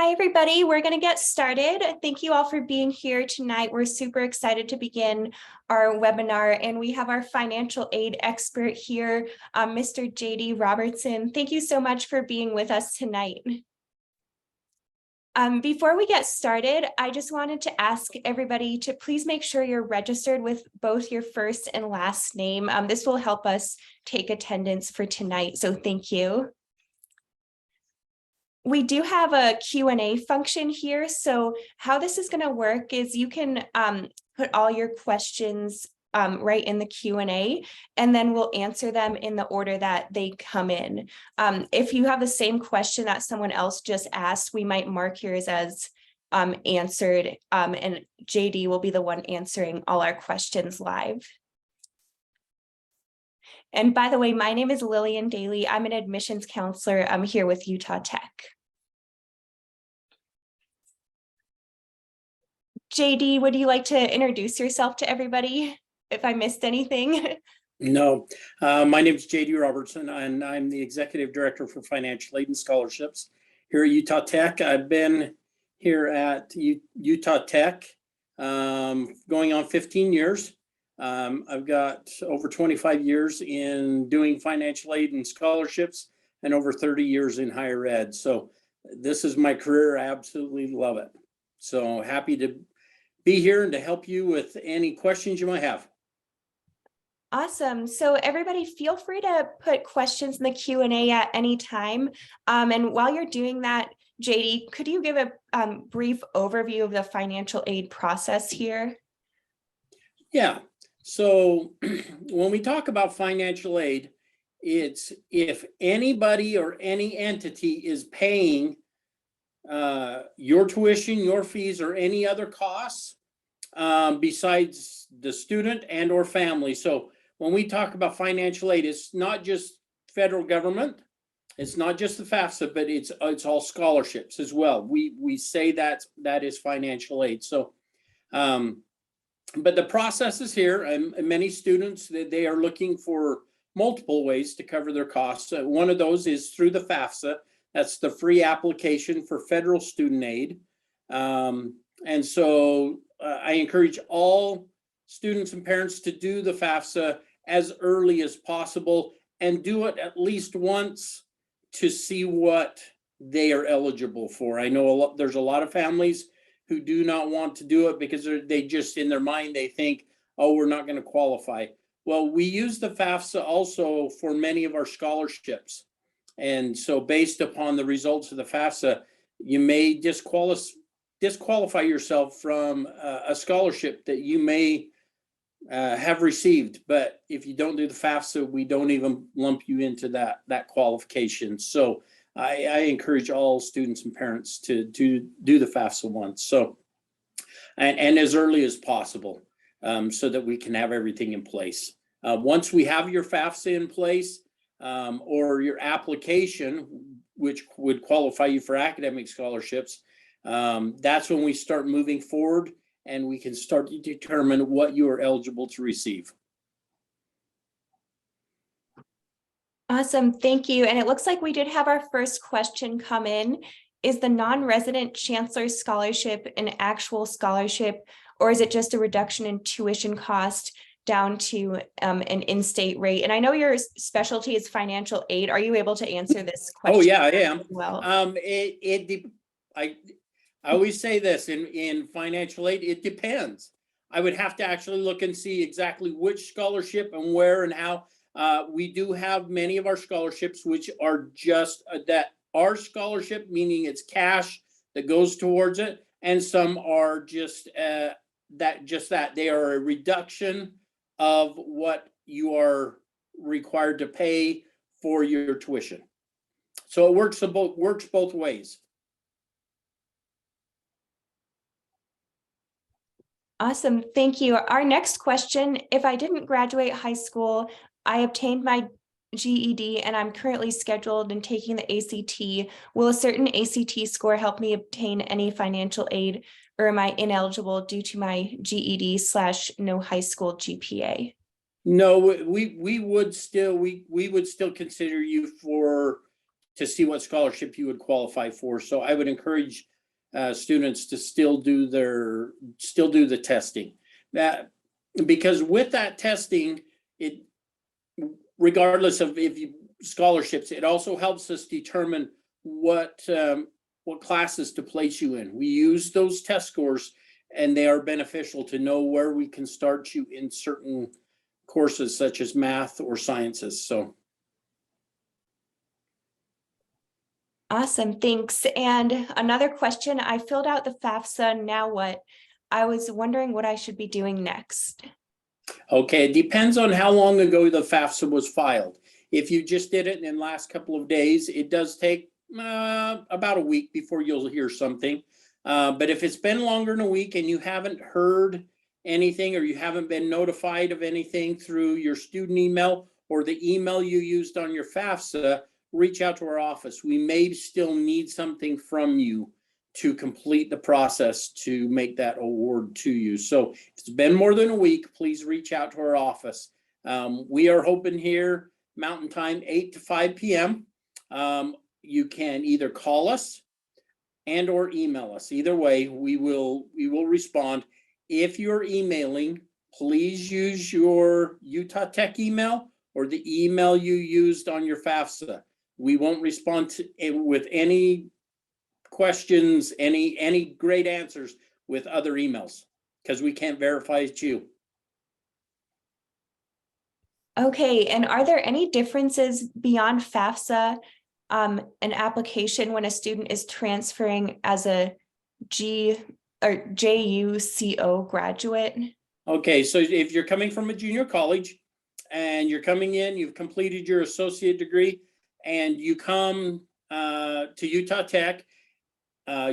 Hi, everybody. We're going to get started. Thank you all for being here tonight. We're super excited to begin our webinar, and we have our financial aid expert here, Mr. JD Robertson. Thank you so much for being with us tonight. Before we get started, I just wanted to ask everybody to please make sure you're registered with both your first and last name. This will help us take attendance for tonight, so thank you. We do have a Q&A function here. So how this is going to work is you can put all your questions right in the Q&A, and then we'll answer them in the order that they come in. If you have the same question that someone else just asked, we might mark yours as answered, and JD will be the one answering all our questions live. And by the way, my name is Lillian Daly. I'm an admissions counselor. I'm here with Utah Tech. JD, would you like to introduce yourself to everybody if I missed anything? No, my name is JD Robertson, and I'm the Executive Director for Financial Aid and Scholarships here at Utah Tech. I've been here at Utah Tech going on 15 years. I've got over 25 years in doing financial aid and scholarships and over 30 years in higher ed. So this is my career. I absolutely love it. So happy to be here and to help you with any questions you might have. Awesome. So everybody feel free to put questions in the Q&A at any time. And while you're doing that, JD, could you give a brief overview of the financial aid process here? Yeah. So when we talk about financial aid, it's if anybody or any entity is paying your tuition, your fees, or any other costs besides the student and or family. So when we talk about financial aid, it's not just federal government, it's not just the FAFSA, but it's all scholarships as well. We say that is financial aid. So but the process is here, and many students, they are looking for multiple ways to cover their costs. One of those is through the FAFSA. That's the free application for federal student aid. And so I encourage all students and parents to do the FAFSA as early as possible and do it at least once to see what they are eligible for. I know there's a lot of families who do not want to do it because they just in their mind, they think, oh, we're not going to qualify. Well, we use the FAFSA also for many of our scholarships. And so based upon the results of the FAFSA, you may disqualify yourself from a scholarship that you may have received. But if you don't do the FAFSA, we don't even lump you into that qualification. So I encourage all students and parents to do the FAFSA once. So, and as early as possible so that we can have everything in place. Once we have your FAFSA in place or your application, which would qualify you for academic scholarships, that's when we start moving forward and we can start to determine what you are eligible to receive. Awesome, thank you. And it looks like we did have our first question come in. Is the non-resident chancellor scholarship an actual scholarship, or is it just a reduction in tuition cost down to an in-state rate? And I know your specialty is financial aid. Are you able to answer this question? Oh yeah, I am. Well, I always say this in financial aid, it depends. I would have to actually look and see exactly which scholarship and where and how. We do have many of our scholarships which are just that are scholarship, meaning it's cash that goes towards it, and some are just that they are a reduction of what you are required to pay for your tuition. So it works both ways. awesome, thank you. Our next question: if I didn't graduate high school, I obtained my GED and I'm currently scheduled and taking the ACT. Will a certain ACT score help me obtain any financial aid, or am I ineligible due to my GED / no high school GPA? No, we would still consider you to see what scholarship you would qualify for. So I would encourage students to still do the testing. That, because with that testing, it, regardless of if you scholarships, it also helps us determine what classes to place you in. We use those test scores, and they are beneficial to know where we can start you in certain courses such as math or sciences. So. Awesome, thanks. And another question, I filled out the FAFSA, now what? I was wondering what I should be doing next. Okay, it depends on how long ago the FAFSA was filed. If you just did it in the last couple of days, it does take about a week before you'll hear something. But if it's been longer than a week and you haven't heard anything, or you haven't been notified of anything through your student email or the email you used on your FAFSA, reach out to our office. We may still need something from you to complete the process to make that award to you. So if it's been more than a week, please reach out to our office. We are hoping here Mountain Time, 8 to 5 p.m. You can either call us and or email us. Either way, we will respond. If you're emailing, please use your Utah Tech email or the email you used on your FAFSA. We won't respond to with any questions, any great answers with other emails, because we can't verify it's you. Okay, and are there any differences beyond FAFSA, an application when a student is transferring as a JUCO graduate? Okay, so if you're coming from a junior college and you're coming in, you've completed your associate degree, and you come to Utah Tech,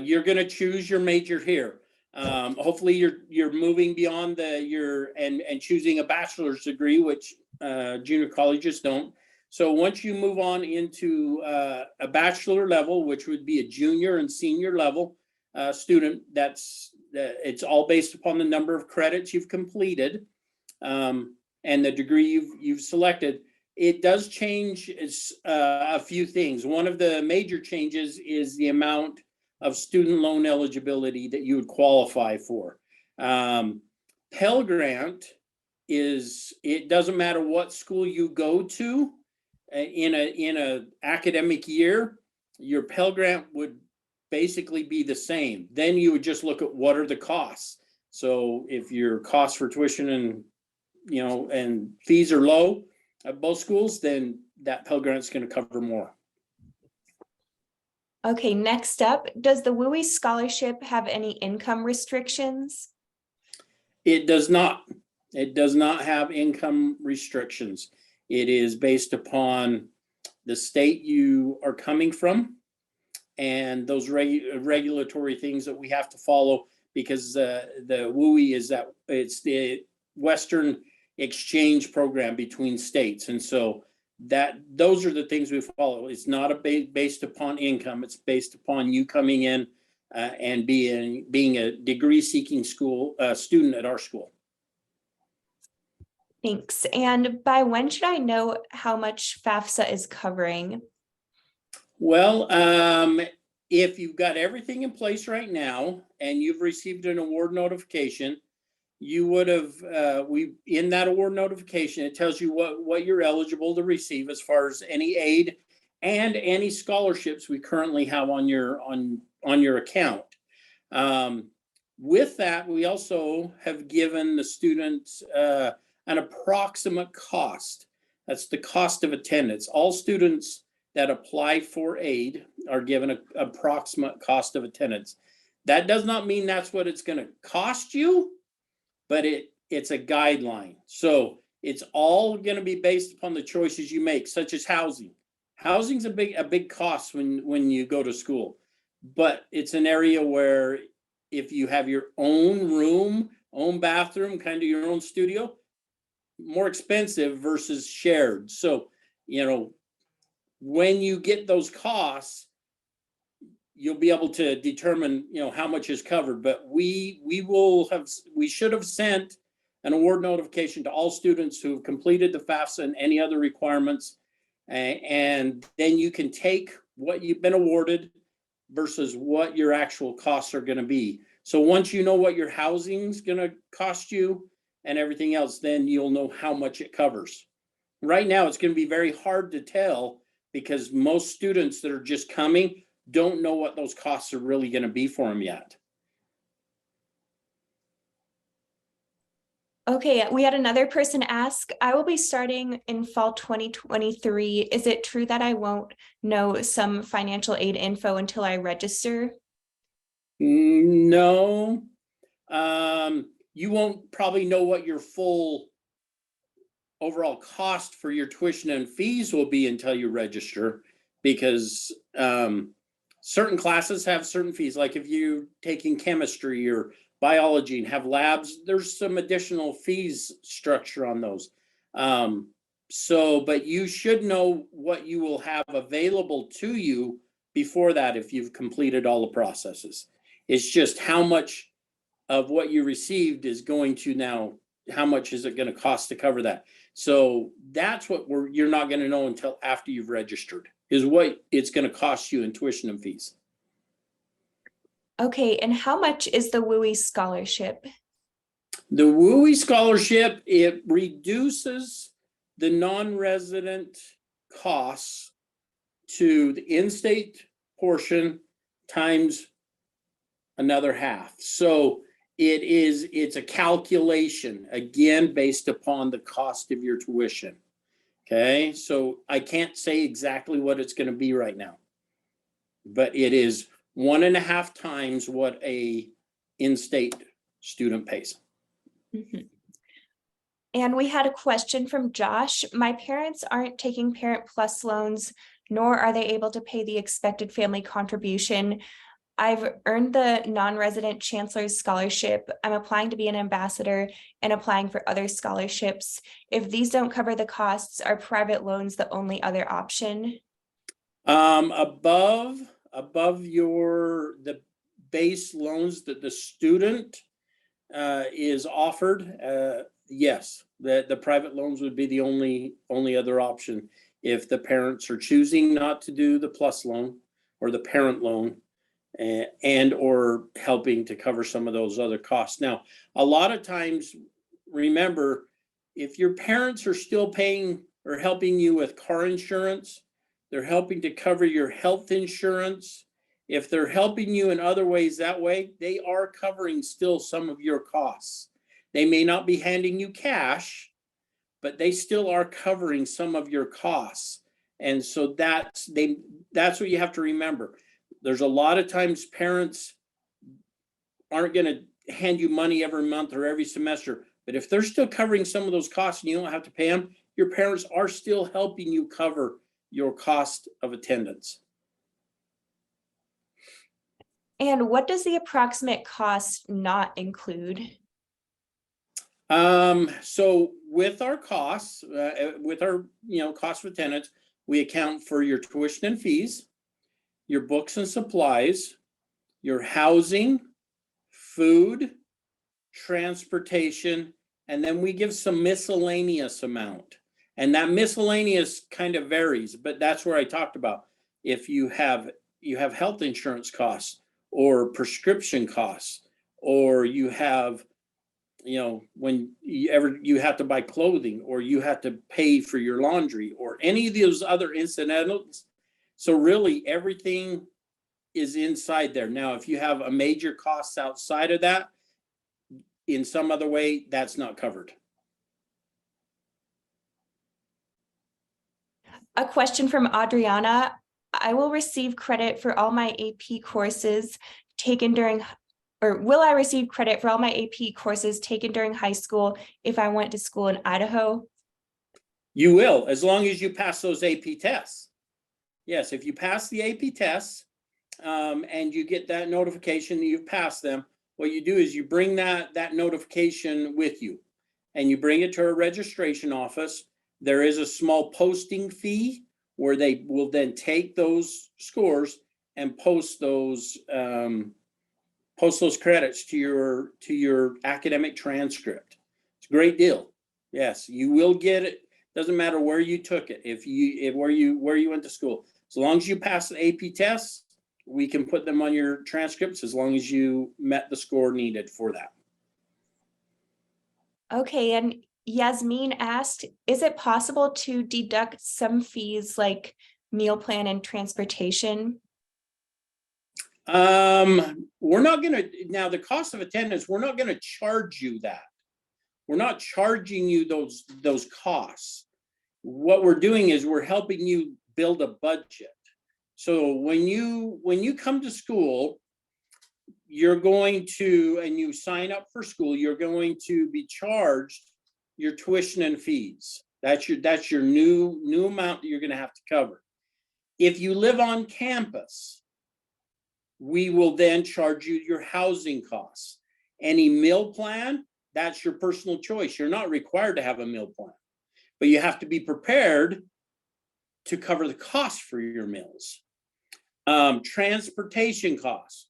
you're going to choose your major here. Hopefully you're moving beyond and choosing a bachelor's degree, which junior colleges don't. So once you move on into a bachelor level, which would be a junior and senior level student, it's all based upon the number of credits you've completed and the degree you've selected. It does change a few things. One of the major changes is the amount of student loan eligibility that you would qualify for. Pell Grant it doesn't matter what school you go to in a academic year, your Pell Grant would basically be the same. Then you would just look at what are the costs. So if your costs for tuition and fees are low at both schools, then that Pell Grant is going to cover more. Okay, next up, does the WUI scholarship have any income restrictions? It does not. It does not have income restrictions. It is based upon the state you are coming from and those regulatory things that we have to follow, because the WUI it's the Western exchange program between states. And so those are the things we follow. It's not based upon income. It's based upon you coming in and being a degree seeking student at our school. Thanks. And by when should I know how much FAFSA is covering? Well, if you've got everything in place right now and you've received an award notification, you would have, in that award notification, it tells you what you're eligible to receive as far as any aid and any scholarships we currently have on your account. With that, we also have given the students an approximate cost. That's the cost of attendance. All students that apply for aid are given an approximate cost of attendance. That does not mean that's what it's going to cost you, but it's a guideline. So it's all going to be based upon the choices you make, such as housing. Housing's a big cost when you go to school, but it's an area where if you have your own room, own bathroom, kind of your own studio, more expensive versus shared. So, when you get those costs, you'll be able to determine, how much is covered. But we should have sent an award notification to all students who have completed the FAFSA and any other requirements. And then you can take what you've been awarded versus what your actual costs are going to be. So once you know what your housing's going to cost you and everything else, then you'll know how much it covers. Right now, it's going to be very hard to tell because most students that are just coming don't know what those costs are really going to be for them yet. Okay, we had another person ask, I will be starting in fall 2023. Is it true that I won't know some financial aid info until I register? No, you won't probably know what your full overall cost for your tuition and fees will be until you register, because certain classes have certain fees. Like if you're taking chemistry or biology and have labs, there's some additional fees structure on those. But you should know what you will have available to you before that if you've completed all the processes. It's just how much of what you received is going to now, how much is it going to cost to cover that? So that's what you're not going to know until after you've registered, is what it's going to cost you in tuition and fees. Okay, and how much is the WUI scholarship? The WUI scholarship, it reduces the non-resident costs to the in-state portion times another half. So it's a calculation, again, based upon the cost of your tuition. Okay, so I can't say exactly what it's going to be right now, but it is 1.5 times what a in-state student pays. Mm-hmm. And we had a question from Josh. My parents aren't taking Parent Plus loans, nor are they able to pay the expected family contribution. I've earned the non-resident chancellor's scholarship. I'm applying to be an ambassador and applying for other scholarships. If these don't cover the costs, are private loans the only other option? Above the base loans that the student is offered, yes, the private loans would be the only other option if the parents are choosing not to do the plus loan or the parent loan, and or helping to cover some of those other costs. Now, a lot of times, remember, if your parents are still paying or helping you with car insurance, they're helping to cover your health insurance. If they're helping you in other ways that way, they are covering still some of your costs. They may not be handing you cash, but they still are covering some of your costs. And so that's what you have to remember. There's a lot of times parents aren't going to hand you money every month or every semester, but if they're still covering some of those costs and you don't have to pay them, your parents are still helping you cover your cost of attendance. And what does the approximate cost not include? So with our costs, with our cost of attendance, we account for your tuition and fees, your books and supplies, your housing, food, transportation, and then we give some miscellaneous amount. And that miscellaneous kind of varies, but that's where I talked about. If you have health insurance costs or prescription costs, or you have, when you have to buy clothing, or you have to pay for your laundry, or any of those other incidentals. So really everything is inside there. Now, if you have a major cost outside of that, in some other way, that's not covered. A question from Adriana. I will receive credit for all my AP courses taken during, or will I receive credit for all my AP courses taken during high school if I went to school in Idaho? You will, as long as you pass those AP tests. Yes, if you pass the AP tests and you get that notification that you've passed them, what you do is you bring that notification with you and you bring it to our registration office. There is a small posting fee where they will then take those scores and post those credits to your academic transcript. It's a great deal. Yes, you will get it. Doesn't matter where you took it. Where you went to school, as long as you pass the AP tests, we can put them on your transcripts as long as you met the score needed for that. Okay, and Yasmin asked, is it possible to deduct some fees like meal plan and transportation? We're not gonna, now the cost of attendance, we're not gonna charge you that. We're not charging you those costs. What we're doing is we're helping you build a budget. So when you come to school, you're going to, and you sign up for school, you're going to be charged your tuition and fees. That's your new amount that you're gonna have to cover. If you live on campus, we will then charge you your housing costs. Any meal plan, that's your personal choice. You're not required to have a meal plan, but you have to be prepared to cover the cost for your meals. Transportation costs.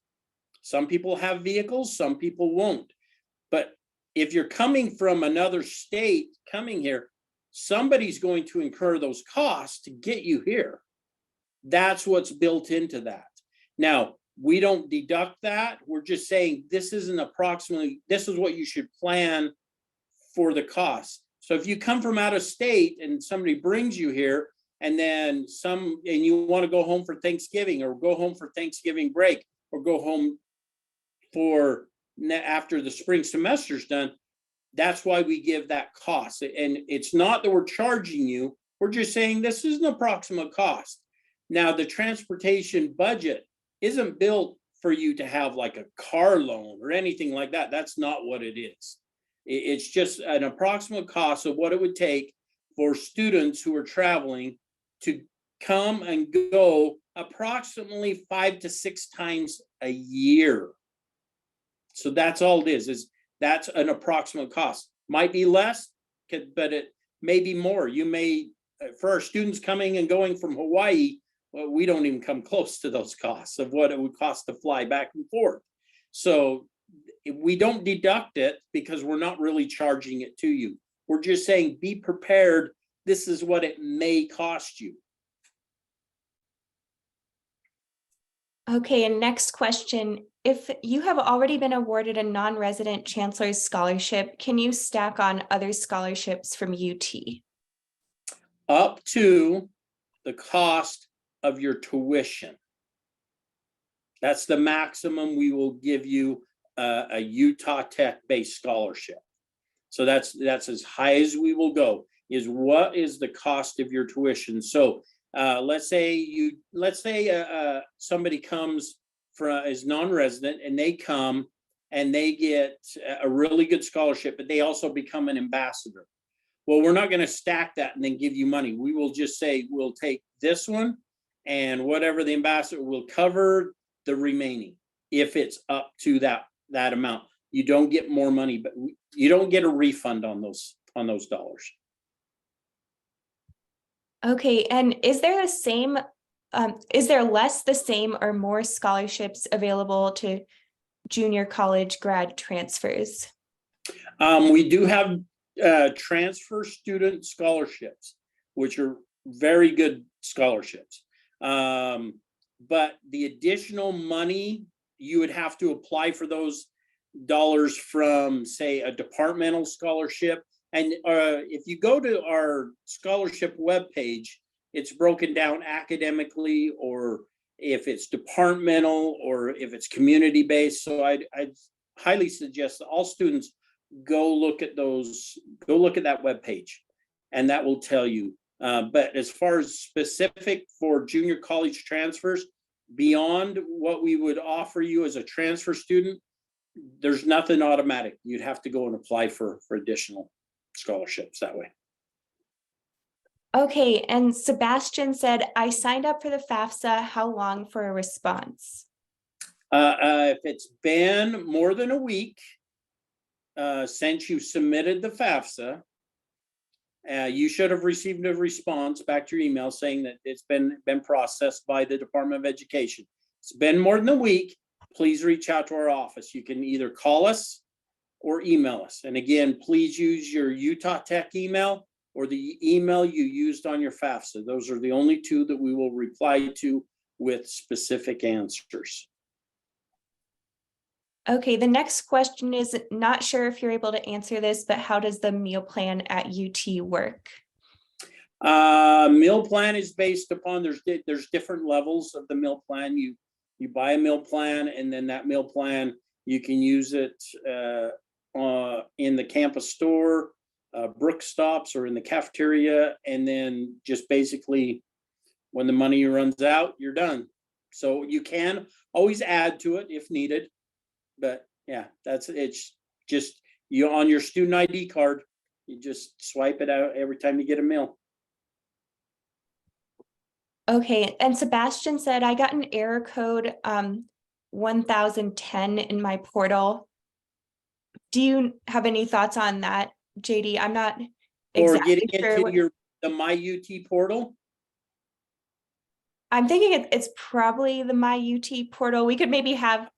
Some people have vehicles, some people won't. But if you're coming from another state, coming here, somebody's going to incur those costs to get you here. That's what's built into that. Now, we don't deduct that. We're just saying this is what you should plan for the cost. So if you come from out of state and somebody brings you here, and then you want to go home for Thanksgiving, or go home for Thanksgiving break, or go home after the spring semester's done, that's why we give that cost. And it's not that we're charging you, we're just saying this is an approximate cost. Now, the transportation budget isn't built for you to have like a car loan or anything like that. That's not what it is. It's just an approximate cost of what it would take for students who are traveling to come and go approximately 5 to 6 times a year. So that's all it is that's an approximate cost. Might be less, but it may be more. You may, for our students coming and going from Hawaii, well, we don't even come close to those costs of what it would cost to fly back and forth. So we don't deduct it because we're not really charging it to you. We're just saying, be prepared. This is what it may cost you. Okay, and next question. If you have already been awarded a non-resident chancellor's scholarship, can you stack on other scholarships from UT? Up to the cost of your tuition. That's the maximum we will give you a Utah Tech based scholarship. So that's as high as we will go, is what is the cost of your tuition. So let's say somebody comes is non-resident, and they come and they get a really good scholarship, but they also become an ambassador. Well, we're not going to stack that and then give you money. We will just say, we'll take this one, and whatever the ambassador will cover the remaining. If it's up to that amount, you don't get more money, but you don't get a refund on those dollars. Okay, and is there less, the same, or more scholarships available to junior college grad transfers? We do have transfer student scholarships, which are very good scholarships. But the additional money, you would have to apply for those dollars from, say, a departmental scholarship. And if you go to our scholarship webpage, it's broken down academically, or if it's departmental, or if it's community-based. So I'd highly suggest that all students go look at that webpage, and that will tell you. But as far as specific for junior college transfers, beyond what we would offer you as a transfer student, there's nothing automatic. You'd have to go and apply for additional scholarships that way. Okay, and Sebastian said, I signed up for the FAFSA. How long for a response? If it's been more than a week since you submitted the FAFSA, you should have received a response back to your email saying that it's been processed by the Department of Education. It's been more than a week. Please reach out to our office. You can either call us or email us. And again, please use your Utah Tech email or the email you used on your FAFSA. Those are the only two that we will reply to with specific answers. Okay, the next question is, not sure if you're able to answer this, but how does the meal plan at UT work? Meal plan is based upon, there's different levels of the meal plan. You buy a meal plan, and then that meal plan, you can use it in the campus store, Brook Stops, or in the cafeteria, and then just basically when the money runs out, you're done. So you can always add to it if needed, but yeah, it's just you on your student ID card, you just swipe it out every time you get a meal. Okay, and Sebastian said, I got an error code 1010 in my portal. Do you have any thoughts on that, JD? I'm not Or exactly getting sure. into the My UT portal. I'm thinking it's probably the My UT portal. We could maybe have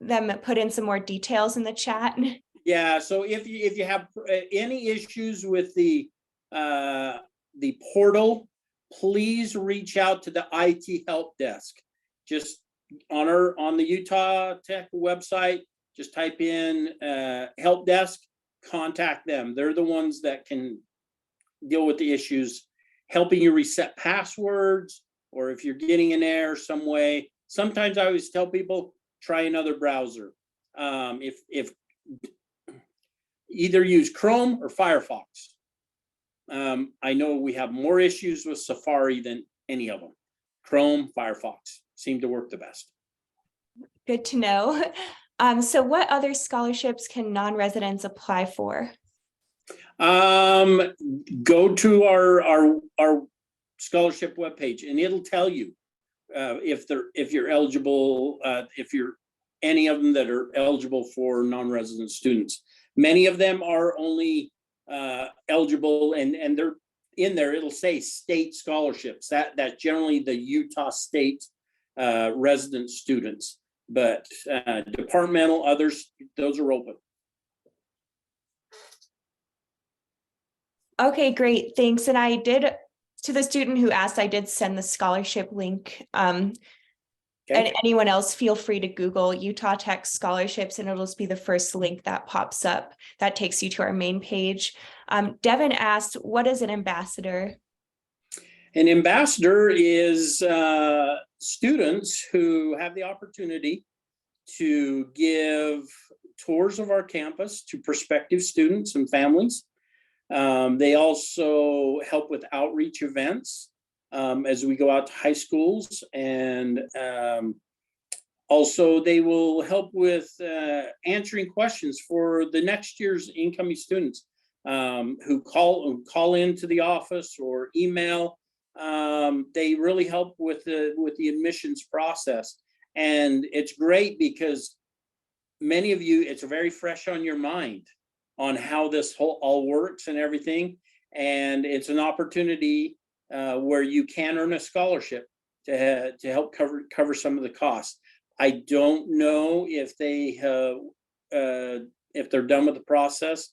them put in some more details in the chat. Yeah, so if you have any issues with the portal, please reach out to the IT help desk. Just on the Utah Tech website, just type in help desk, contact them. They're the ones that can deal with the issues, helping you reset passwords, or if you're getting an error some way. Sometimes I always tell people, try another browser. If either use Chrome or Firefox. I know we have more issues with Safari than any of them. Chrome, Firefox seem to work the best. Good to know. So what other scholarships can non-residents apply for? Go to our scholarship webpage, and it'll tell you if you're eligible, if you're any of them that are eligible for non-resident students. Many of them are only eligible, and they're in there. It'll say state scholarships. That's generally the Utah State resident students, but departmental, others, those are open. Okay, great, thanks. And I did, to the student who asked, I did send the scholarship link. Okay. And anyone else, feel free to Google Utah Tech scholarships, and it'll just be the first link that pops up. That takes you to our main page. Devin asked, what is an ambassador? An ambassador is students who have the opportunity to give tours of our campus to prospective students and families. They also help with outreach events as we go out to high schools, and also they will help with answering questions for the next year's incoming students who call into the office or email. They really help with the admissions process, and it's great because many of you, it's very fresh on your mind on how this all works and everything, and it's an opportunity where you can earn a scholarship to help cover some of the costs. I don't know if they're done with the process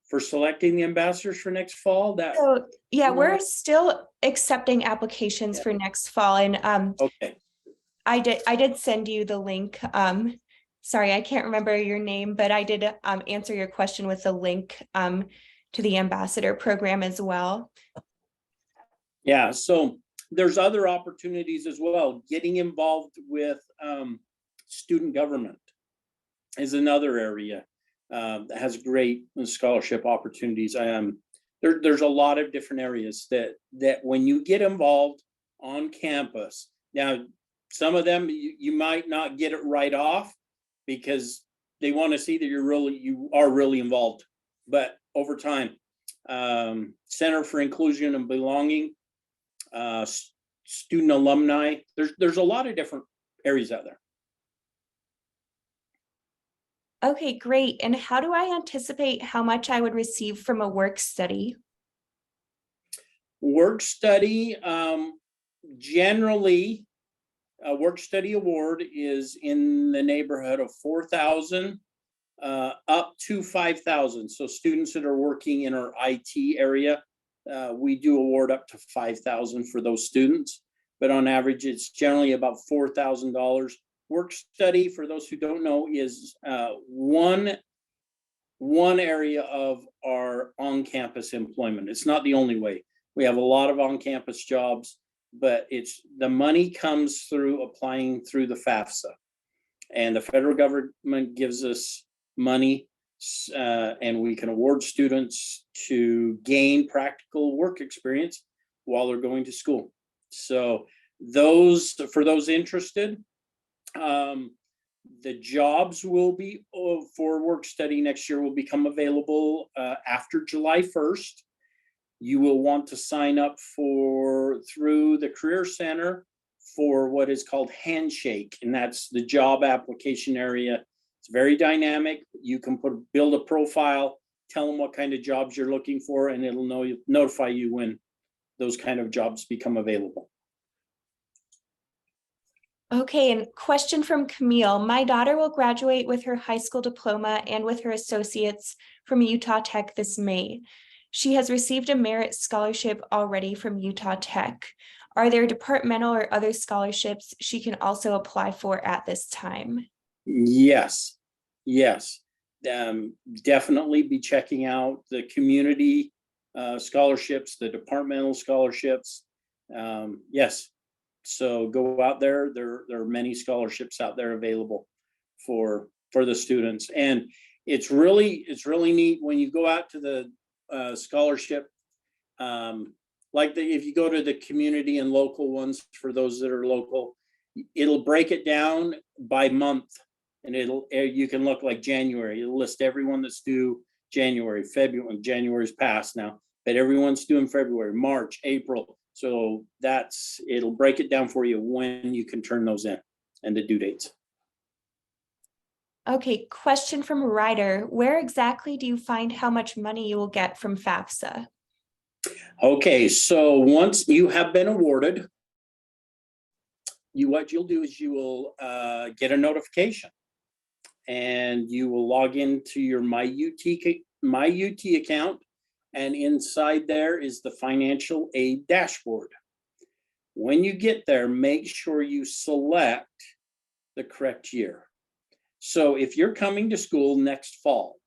for selecting the ambassadors for next fall. So yeah, we're still accepting applications for next fall, and okay. I did send you the link. Sorry, I can't remember your name, but I did answer your question with a link to the ambassador program as well. Yeah, so there's other opportunities as well. Getting involved with student government is another area that has great scholarship opportunities. There's a lot of different areas that when you get involved on campus, now some of them you might not get it right off because they want to see that you are really involved, but over time, Center for Inclusion and Belonging, student alumni, there's a lot of different areas out there. Okay, great. And how do I anticipate how much I would receive from a work study? Work study, generally, a work study award is in the neighborhood of $4,000 up to $5,000. So students that are working in our IT area, we do award up to $5,000 for those students. but on average, it's generally about $4,000. Work study, for those who don't know, is one area of our on-campus employment. It's not the only way. We have a lot of on-campus jobs, but the money comes through applying through the FAFSA. And the federal government gives us money, and we can award students to gain practical work experience while they're going to school. So for those interested, the jobs will be for work study next year will become available after July 1st. You will want to sign up through the Career Center for what is called Handshake, and that's the job application area. It's very dynamic. You can build a profile, tell them what kind of jobs you're looking for, and it'll notify you when those kind of jobs become available. Okay, and question from Camille. My daughter will graduate with her high school diploma and with her associates from Utah Tech this May. She has received a merit scholarship already from Utah Tech. Are there departmental or other scholarships she can also apply for at this time? Yes. Definitely be checking out the community scholarships, the departmental scholarships. Yes. So go out there. There are many scholarships out there available for the students, and it's really neat when you go out to the scholarship. If you go to the community and local ones, for those that are local, it'll break it down by month, and you can look like January. It'll list everyone that's due January, February. January's past now, but everyone's due in February, March, April. So it'll break it down for you when you can turn those in and the due dates. Okay, question from Ryder. Where exactly do you find how much money you will get from FAFSA? Okay, so once you have been awarded, what you'll do is you will get a notification, and you will log into your MyUT account, and inside there is the financial aid dashboard. When you get there, make sure you select the correct year. So if you're coming to school next fall,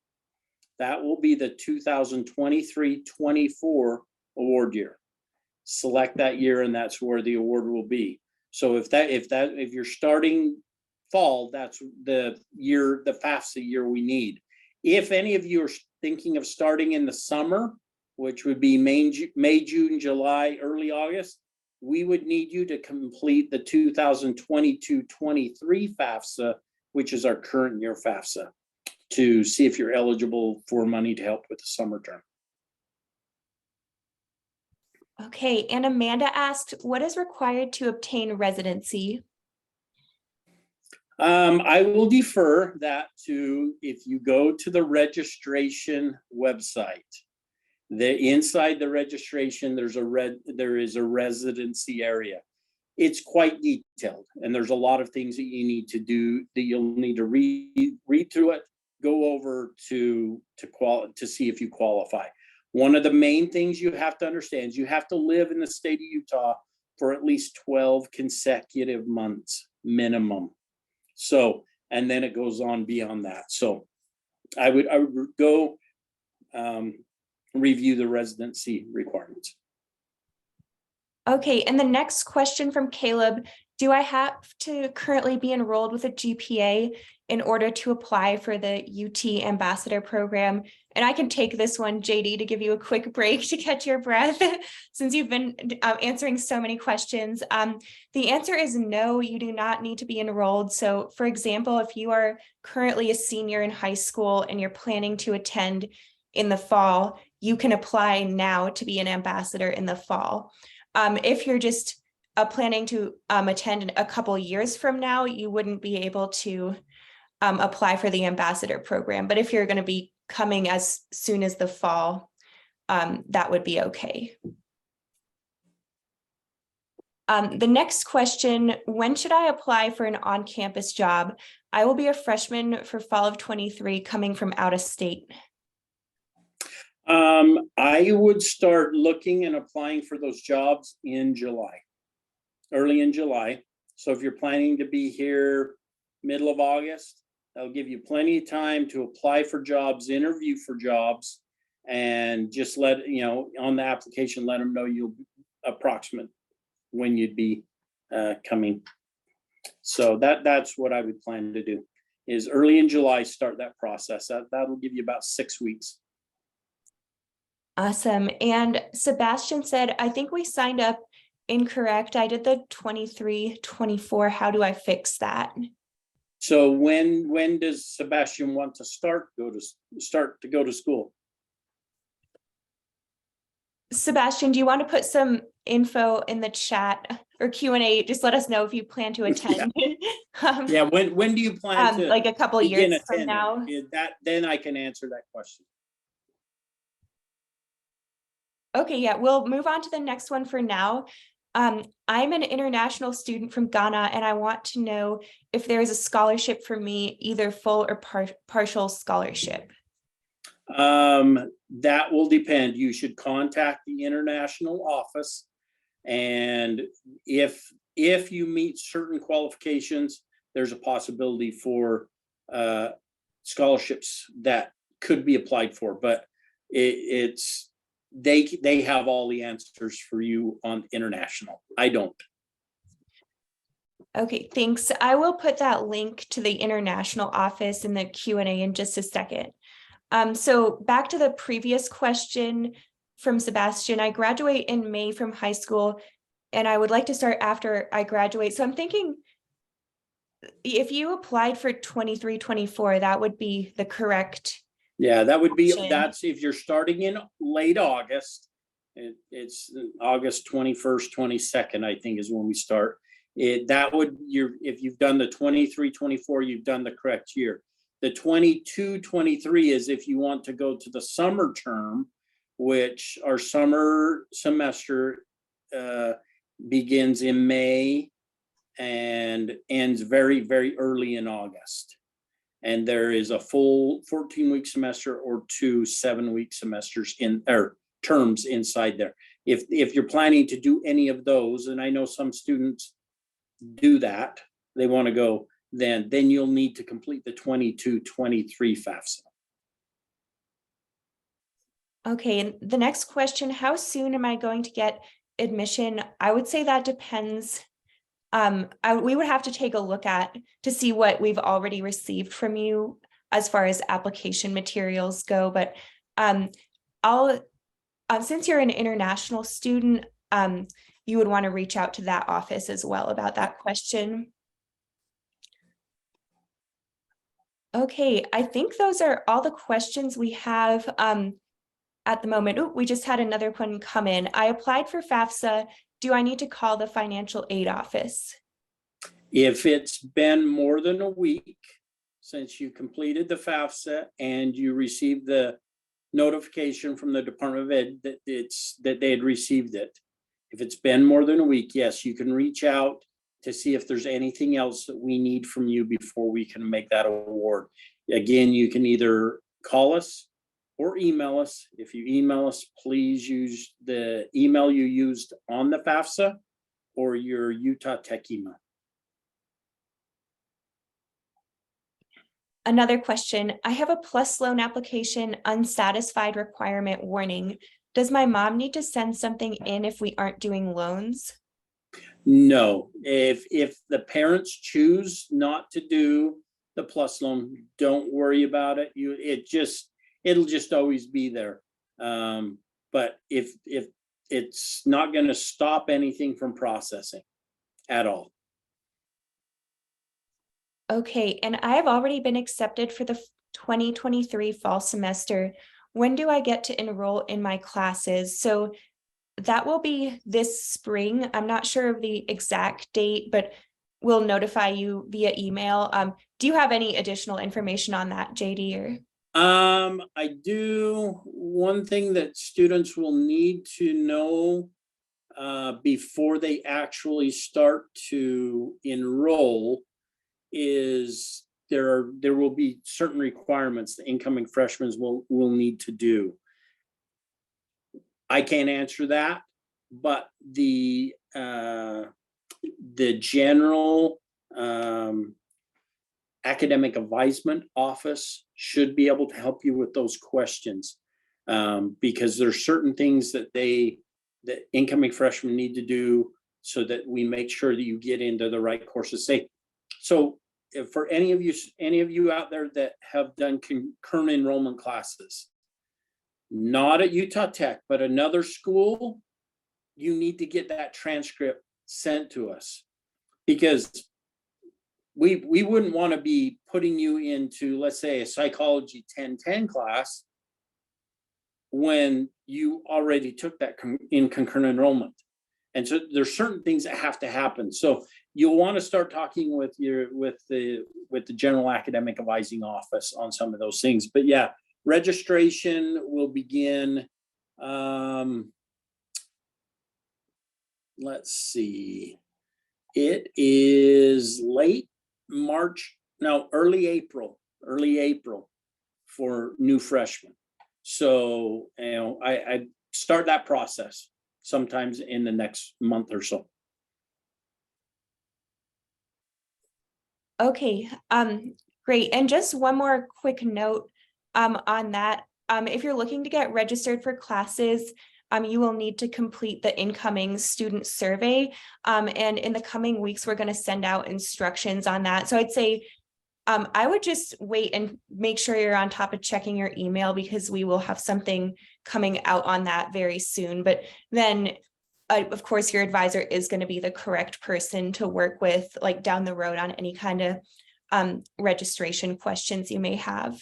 that will be the 2023-24 award year. Select that year, and that's where the award will be. So if you're starting fall, that's the FAFSA year we need. If any of you are thinking of starting in the summer, which would be May, June, July, early August, we would need you to complete the 2022-23 FAFSA, which is our current year FAFSA, to see if you're eligible for money to help with the summer term. Okay, and Amanda asked, what is required to obtain residency? I will defer that to, if you go to the registration website, inside the registration, there is a residency area. It's quite detailed, and there's a lot of things that you need to do, that you'll need to read through it, go over to see if you qualify. One of the main things you have to understand is you have to live in the state of Utah for at least 12 consecutive months minimum. So, and then it goes on beyond that. So I would go review the residency requirements. Okay, and the next question from Caleb, do I have to currently be enrolled with a GPA in order to apply for the UT Ambassador Program? And I can take this one, JD, to give you a quick break to catch your breath, since you've been answering so many questions. The answer is no, you do not need to be enrolled. So for example, if you are currently a senior in high school and you're planning to attend in the fall, you can apply now to be an ambassador in the fall. If you're just planning to attend a couple years from now, you wouldn't be able to apply for the ambassador program. But if you're going to be coming as soon as the fall, that would be okay. The next question, when should I apply for an on-campus job? I will be a freshman for fall of 23 coming from out of state. I would start looking and applying for those jobs in July, early in July. So if you're planning to be here middle of August, that'll give you plenty of time to apply for jobs, interview for jobs, and just let, on the application, let them know you'll approximate when you'd be coming. So that's what I would plan to do, is early in July, start that process. That'll give you about 6 weeks. Awesome. And Sebastian said, I think we signed up incorrect. I did the 23-24. How do I fix that? So when does Sebastian want to start to go to school? Sebastian, do you want to put some info in the chat or Q&A? Just let us know if you plan to attend. Yeah, when do you plan to like a couple begin years from attending? now? Then I can answer that question. Okay, yeah, we'll move on to the next one for now. I'm an international student from Ghana, and I want to know if there is a scholarship for me, either full or partial scholarship. That will depend. You should contact the international office, and if you meet certain qualifications, there's a possibility for scholarships that could be applied for, but they have all the answers for you on international. I don't. Okay, thanks. I will put that link to the international office in the Q&A in just a second. So back to the previous question from Sebastian. I graduate in May from high school, and I would like to start after I graduate. So I'm thinking if you applied for 23-24, that would be the correct. Yeah, that would be, option. that's if you're starting in late August. It's August 21st, 22nd, I think is when we start. If you've done the 23-24, you've done the correct year. The 22-23 is if you want to go to the summer term, which our summer semester begins in May and ends very, very early in August. And there is a full 14-week semester or 2 7-week semesters terms inside there. If you're planning to do any of those, and I know some students do that, they want to go, then you'll need to complete the 22-23 FAFSA. Okay, and the next question, how soon am I going to get admission? I would say that depends. We would have to take a look to see what we've already received from you as far as application materials go. But since you're an international student, you would want to reach out to that office as well about that question. Okay, I think those are all the questions we have at the moment. Oh, we just had another one come in. I applied for FAFSA. Do I need to call the financial aid office? If it's been more than a week since you completed the FAFSA and you received the notification from the Department of Ed that they had received it, if it's been more than a week, yes, you can reach out to see if there's anything else that we need from you before we can make that award. Again, you can either call us or email us. If you email us, please use the email you used on the FAFSA or your Utah Tech email. Another question, I have a PLUS loan application unsatisfied requirement warning. Does my mom need to send something in if we aren't doing loans? No, if the parents choose not to do the PLUS loan, don't worry about it. It'll just always be there. But if it's not going to stop anything from processing at all. Okay, and I have already been accepted for the 2023 fall semester. When do I get to enroll in my classes? So that will be this spring. I'm not sure of the exact date, but we'll notify you via email. Do you have any additional information on that, JD? Or? I do. One thing that students will need to know before they actually start to enroll is there will be certain requirements the incoming freshmen will need to do. I can't answer that, but the the general academic advisement office should be able to help you with those questions, because there's certain things that incoming freshmen need to do so that we make sure that you get into the right courses. So if for any of you out there that have done concurrent enrollment classes, not at Utah Tech, but another school, you need to get that transcript sent to us, because we wouldn't want to be putting you into, let's say, a psychology 1010 class when you already took that in concurrent enrollment. And so there's certain things that have to happen. So you'll want to start talking with the general academic advising office on some of those things. But yeah, registration will begin, let's see, it is early April for new freshmen. So, I start that process sometimes in the next month or so. Okay, great. And just one more quick note on that. If you're looking to get registered for classes, you will need to complete the incoming student survey. And in the coming weeks, we're going to send out instructions on that. So I'd say I would just wait and make sure you're on top of checking your email, because we will have something coming out on that very soon. But then, of course, your advisor is going to be the correct person to work with, like down the road, on any kind of registration questions you may have.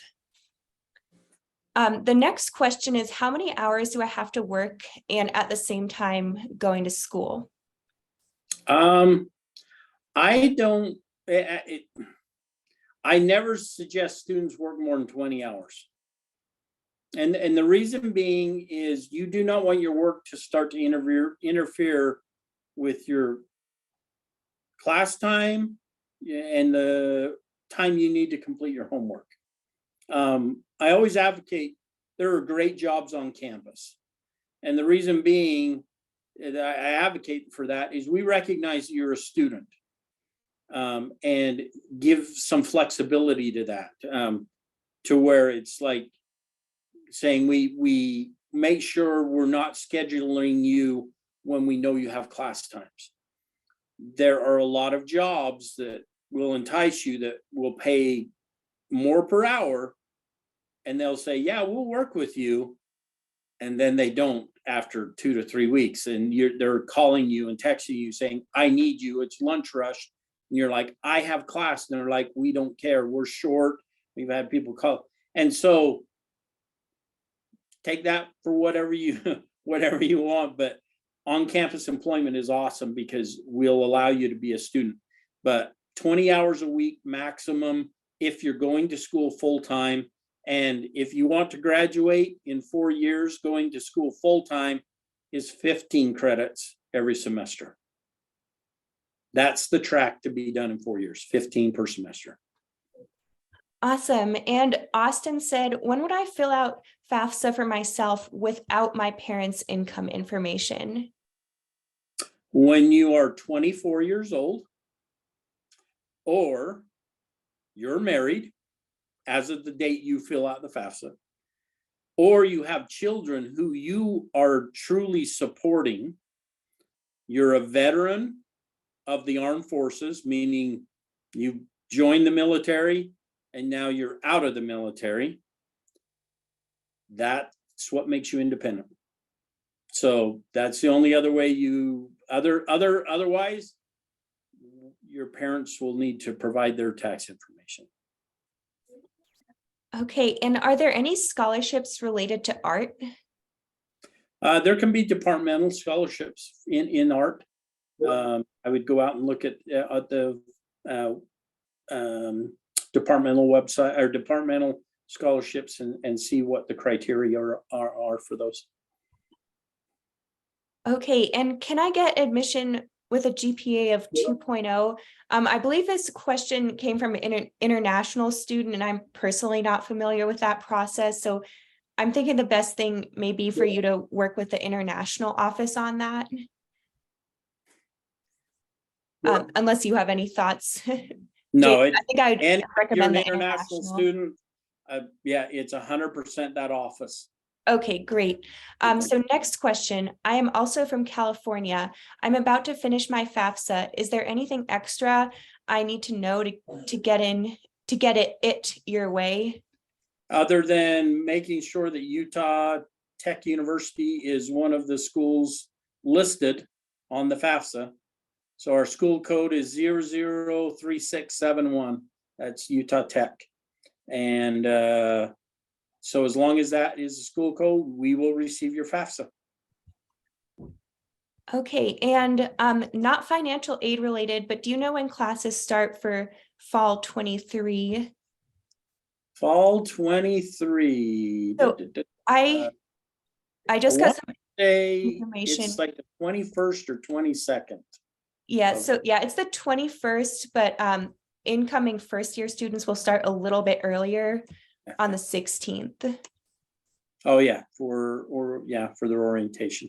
The next question is, how many hours do I have to work and at the same time going to school? I never suggest students work more than 20 hours. And the reason being is you do not want your work to start to interfere with your class time and the time you need to complete your homework. I always advocate, there are great jobs on campus. And the reason being that I advocate for that is we recognize that you're a student, and give some flexibility to that, to where it's like saying we make sure we're not scheduling you when we know you have class times. There are a lot of jobs that will entice you, that will pay more per hour, and they'll say, yeah, we'll work with you. And then they don't after 2 to 3 weeks. And they're calling you and texting you saying, I need you, it's lunch rush. And you're like, I have class. And they're like, we don't care, we're short. We've had people call. And so take that for whatever you want. But on-campus employment is awesome because we'll allow you to be a student. But 20 hours a week maximum if you're going to school full-time. And if you want to graduate in 4 years, going to school full-time is 15 credits every semester. That's the track to be done in 4 years, 15 per semester. Awesome. And Austin said, when would I fill out FAFSA for myself without my parents' income information? When you are 24 years old, or you're married as of the date you fill out the FAFSA, or you have children who you are truly supporting, you're a veteran of the armed forces, meaning you joined the military and now you're out of the military, that's what makes you independent. So that's the only other way otherwise, your parents will need to provide their tax information. Okay, and are there any scholarships related to art? There can be departmental scholarships in art. I would go out and look at the departmental website or departmental scholarships and see what the criteria are for those. Okay, and can I get admission with a GPA of 2.0? I believe this question came from an international student, and I'm personally not familiar with that process. So I'm thinking the best thing may be for you to work with the international office on that. unless you have any thoughts. No, I think I'd and if you're recommend an the international student, yeah, it's 100% that office. Okay, great. So next question. I am also from California. I'm about to finish my FAFSA. Is there anything extra I need to know to get it your way? Other than making sure that Utah Tech University is one of the schools listed on the FAFSA. So our school code is 003671. That's Utah Tech. And so as long as that is the school code, we will receive your FAFSA. Okay, and not financial aid related, but do you know when classes start for fall 23? Fall 23. So I just got some Say information. it's like the 21st or 22nd. Yeah, so yeah, it's the 21st, but incoming first year students will start a little bit earlier on the 16th. Oh yeah, for their orientation.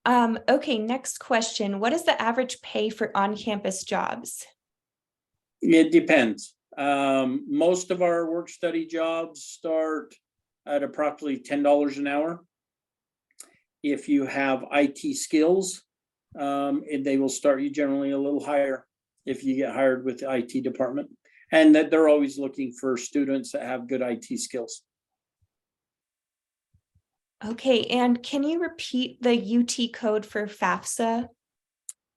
Okay, next question. What is the average pay for on-campus jobs? It depends. Most of our work study jobs start at approximately $10 an hour. If you have IT skills, they will start you generally a little higher if you get hired with the IT department, and that they're always looking for students that have good IT skills. Okay, and can you repeat the UT code for FAFSA?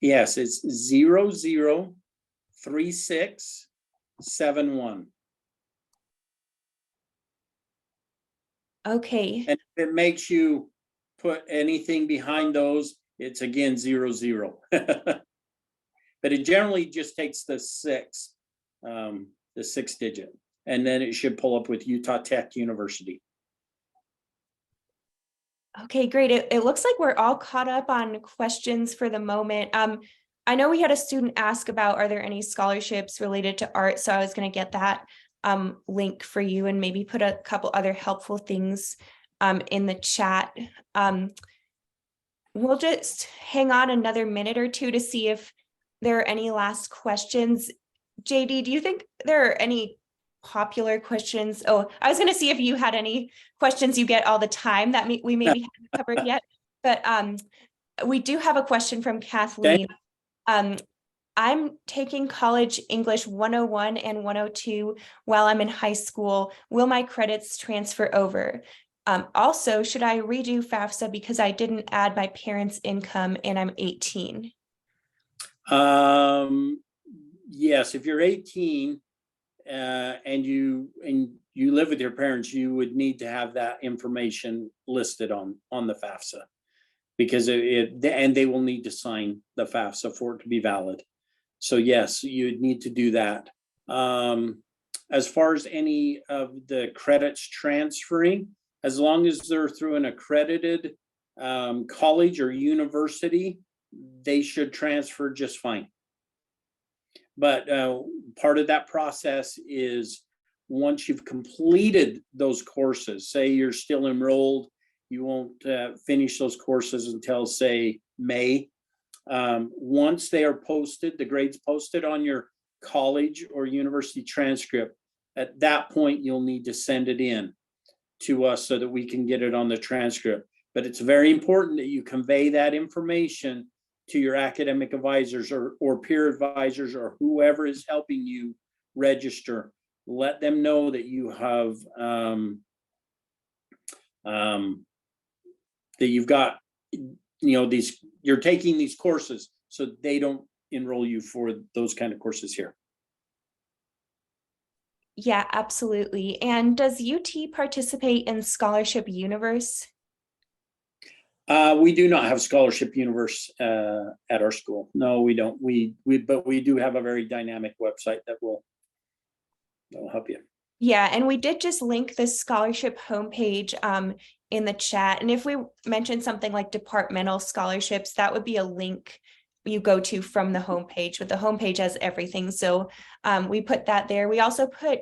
Yes, it's 003671. Okay. And if it makes you put anything behind those, it's again 00. But it generally just takes the six digit, and then it should pull up with Utah Tech University. Okay, great. It looks like we're all caught up on questions for the moment. I know we had a student ask about, are there any scholarships related to art? So I was going to get that link for you and maybe put a couple other helpful things in the chat. We'll just hang on another minute or two to see if there are any last questions. JD, do you think there are any popular questions? Oh, I was going to see if you had any questions you get all the time that we maybe haven't covered yet, but we do have a question from Kathleen. I'm taking college English 101 and 102 while I'm in high school. Will my credits transfer over? Also, should I redo FAFSA because I didn't add my parents' income and I'm 18? Yes, if you're 18 and you live with your parents, you would need to have that information listed on the FAFSA, because and they will need to sign the FAFSA for it to be valid. So yes, you'd need to do that. As far as any of the credits transferring, as long as they're through an accredited college or university, they should transfer just fine. But part of that process is once you've completed those courses, say you're still enrolled, you won't finish those courses until, say, May. Once they are posted, the grades posted on your college or university transcript, at that point, you'll need to send it in to us so that we can get it on the transcript. But it's very important that you convey that information to your academic advisors or peer advisors or whoever is helping you register. Let them know that you have that you've got, you're taking these courses, so they don't enroll you for those kind of courses here. Yeah, absolutely. And does UT participate in Scholarship Universe? We do not have Scholarship Universe at our school. No, we don't. But we do have a very dynamic website that will help you. Yeah, and we did just link the scholarship homepage in the chat. And if we mention something like departmental scholarships, that would be a link you go to from the homepage, but the homepage has everything. So we put that there. We also put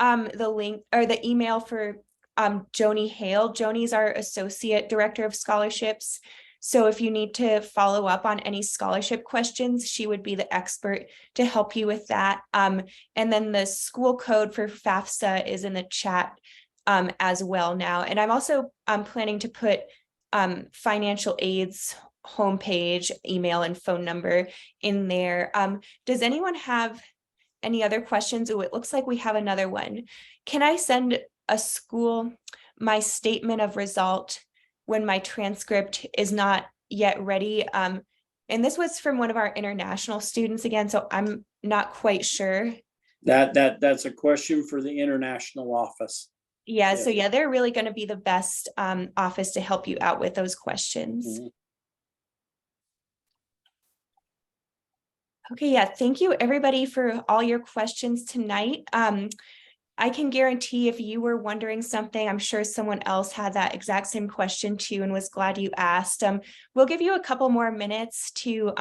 the link or the email for Joni Hale. Joni's our Associate Director of Scholarships. So if you need to follow up on any scholarship questions, she would be the expert to help you with that. And then the school code for FAFSA is in the chat as well now. And I'm also planning to put financial aid's homepage, email, and phone number in there. Does anyone have any other questions? Oh, it looks like we have another one. Can I send a school my statement of result when my transcript is not yet ready? And this was from one of our international students again, so I'm not quite sure. That's a question for the international office. Yeah, so yeah, they're really going to be the best office to help you out with those questions. Mhm. Okay, yeah, thank you everybody for all your questions tonight. I can guarantee if you were wondering something, I'm sure someone else had that exact same question too and was glad you asked. We'll give you a couple more minutes to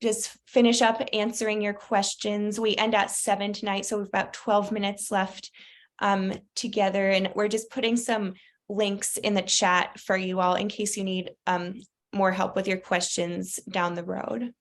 just finish up answering your questions. We end at 7 tonight, so we've about 12 minutes left together, and we're just putting some links in the chat for you all in case you need more help with your questions down the road.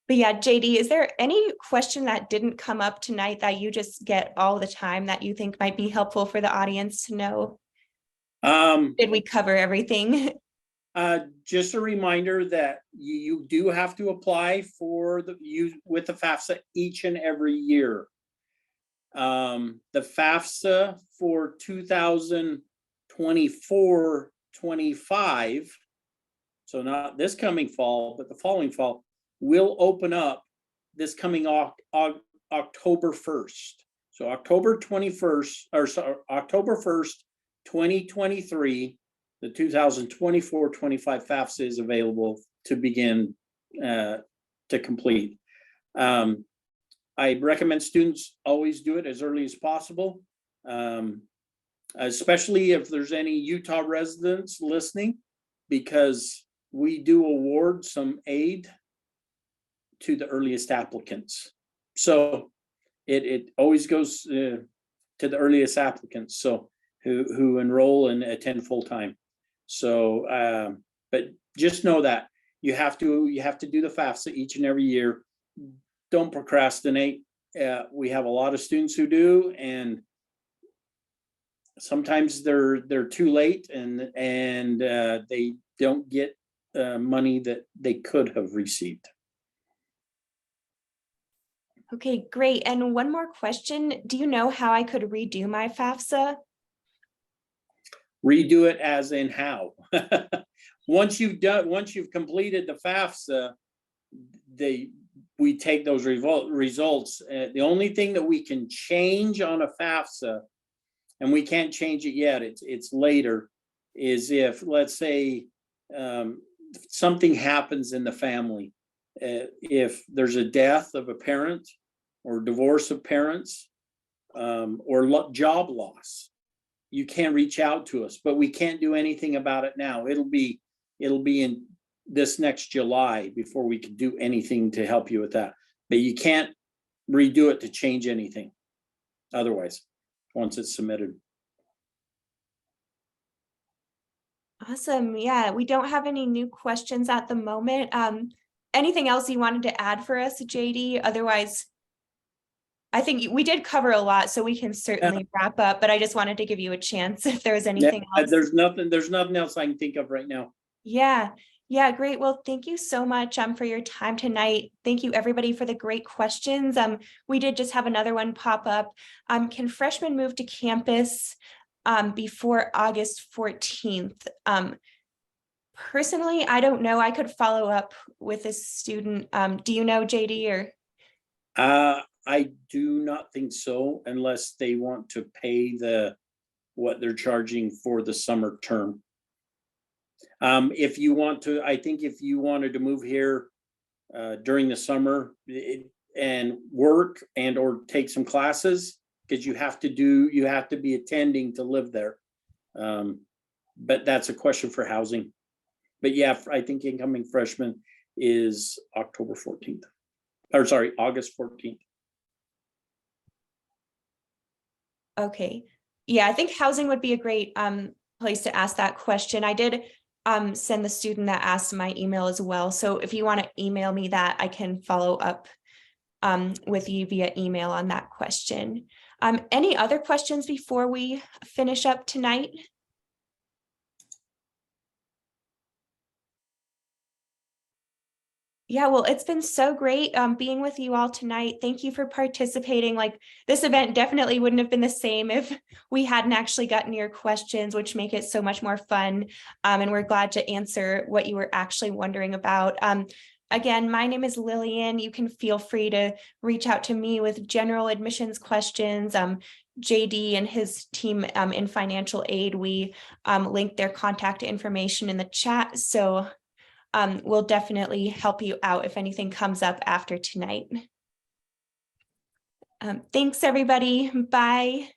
But yeah, JD, is there any question that didn't come up tonight that you just get all the time that you think might be helpful for the audience to know? Did we cover everything? Just a reminder that you do have to apply for with the FAFSA each and every year. The FAFSA for 2024-25, so not this coming fall, but the following fall, will open up this coming October 1st. So October 21st, or sorry, October 1st, 2023, the 2024-25 FAFSA is available to begin to complete. I recommend students always do it as early as possible, especially if there's any Utah residents listening, because we do award some aid to the earliest applicants. So it always goes to the earliest applicants, so who enroll and attend full time. So, but just know that you have to do the FAFSA each and every year. Don't procrastinate. We have a lot of students who do, and sometimes they're too late, and they don't get money that they could have received. Okay, great. And one more question. Do you know how I could redo my FAFSA? Redo it as in how? Once you've completed the FAFSA, we take those results. The only thing that we can change on a FAFSA, and we can't change it yet, it's later, is if, let's say, something happens in the family. If there's a death of a parent, or divorce of parents, or job loss, you can reach out to us, but we can't do anything about it now. It'll be in this next July before we can do anything to help you with that. But you can't redo it to change anything otherwise, once it's submitted. Awesome. Yeah, we don't have any new questions at the moment. Anything else you wanted to add for us, JD? Otherwise, I think we did cover a lot, so we can certainly wrap up, but I just wanted to give you a chance if there was anything else. There's nothing else I can think of right now. Yeah, great. Well, thank you so much for your time tonight. Thank you everybody for the great questions. We did just have another one pop up. Can freshmen move to campus before August 14th? Personally, I don't know. I could follow up with a student. Do you know, JD, or? I do not think so, unless they want to pay what they're charging for the summer term. If you want to, I think if you wanted to move here during the summer and work and or take some classes, because you have to be attending to live there. But that's a question for housing. But yeah, I think incoming freshman is October 14th. Or sorry, August 14th. Okay, yeah, I think housing would be a great place to ask that question. I did send the student that asked my email as well. So if you want to email me that, I can follow up with you via email on that question. Any other questions before we finish up tonight? Yeah, well, it's been so great being with you all tonight. Thank you for participating. Like, this event definitely wouldn't have been the same if we hadn't actually gotten your questions, which make it so much more fun. And we're glad to answer what you were actually wondering about. Again, my name is Lillian. You can feel free to reach out to me with general admissions questions. JD and his team in financial aid, we linked their contact information in the chat. So we'll definitely help you out if anything comes up after tonight. Thanks, everybody. Bye.